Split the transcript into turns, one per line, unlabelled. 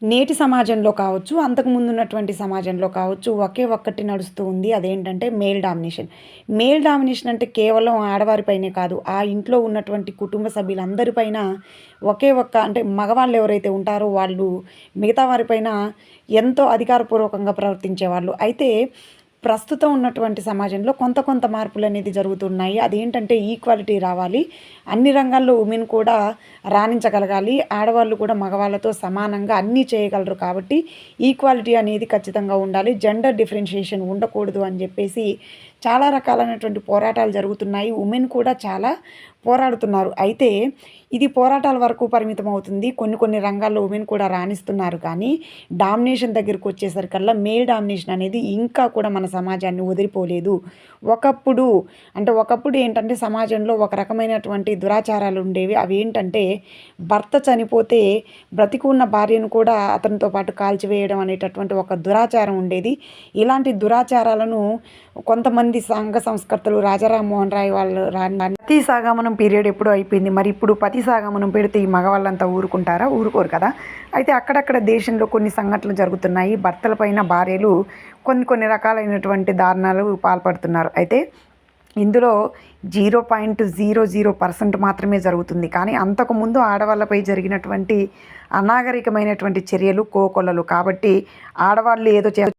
నేటి సమాజంలో కావచ్చు, అంతకుముందు ఉన్నటువంటి సమాజంలో కావచ్చు, ఒకే ఒక్కటి నడుస్తూ ఉంది. అదేంటంటే మేల్ డామినేషన్. మేల్ డామినేషన్ అంటే కేవలం ఆడవారిపైనే కాదు, ఆ ఇంట్లో ఉన్నటువంటి కుటుంబ సభ్యులందరిపైన ఒకే ఒక్క అంటే మగవాళ్ళు ఎవరైతే ఉంటారో వాళ్ళు మిగతా వారిపైన ఎంతో అధికారపూర్వకంగా ప్రవర్తించేవాళ్ళు. అయితే ప్రస్తుతం ఉన్నటువంటి సమాజంలో కొంత కొంత మార్పులనేది జరుగుతున్నాయి. అదేంటంటే ఈక్వాలిటీ రావాలి. అన్ని రంగాల్లో ఉమెన్ కూడా రాణించగలగాలి. ఆడవాళ్ళు కూడా మగవాళ్ళతో సమానంగా అన్నీ చేయగలరు కాబట్టి ఈక్వాలిటీ అనేది ఖచ్చితంగా ఉండాలి. జెండర్ డిఫరెన్షియేషన్ ఉండకూడదు అని జెప్పేసి చాలా రకాలైనటువంటి పోరాటాలు జరుగుతున్నాయి. ఉమెన్ కూడా చాలా పోరాడుతున్నారు. అయితే ఇది పోరాటాల వరకు పరిమితం అవుతుంది. కొన్ని కొన్ని రంగాల్లో ఉమెన్ కూడా రాణిస్తున్నారు. కానీ డామినేషన్ దగ్గరకొచ్చేసరికల్లా మేల్ డామినేషన్ అనేది ఇంకా కూడా మన సమాజాన్ని వదిలిపోలేదు. ఒకప్పుడు ఏంటంటే సమాజంలో ఒక రకమైనటువంటి దురాచారాలు ఉండేవి. అవేంటంటే భర్త చనిపోతే బ్రతికి ఉన్న భార్యను కూడా అతనితో పాటు కాల్చివేయడం అనేటటువంటి ఒక దురాచారం ఉండేది. ఇలాంటి దురాచారాలను కొంతమంది సంఘ సంస్కర్తలు రాజా రామ్మోహన్ రాయ్ వాళ్ళు పతి సాగమనం పీరియడ్ ఎప్పుడో అయిపోయింది. మరి ఇప్పుడు పతి సాగమనం పెడితే ఈ మగవాళ్ళంతా ఊరుకుంటారా? ఊరుకోరు కదా! అయితే అక్కడక్కడ దేశంలో కొన్ని సంఘటనలు జరుగుతున్నాయి. భర్తలపైన భార్యలు కొన్ని కొన్ని రకాలైనటువంటి దారుణాలు పాల్పడుతున్నారు. అయితే ఇందులో 0.00% మాత్రమే జరుగుతుంది. కానీ అంతకుముందు ఆడవాళ్ళపై జరిగినటువంటి అనాగరికమైనటువంటి చర్యలు కోకొల్లలు. కాబట్టి ఆడవాళ్ళు ఏదో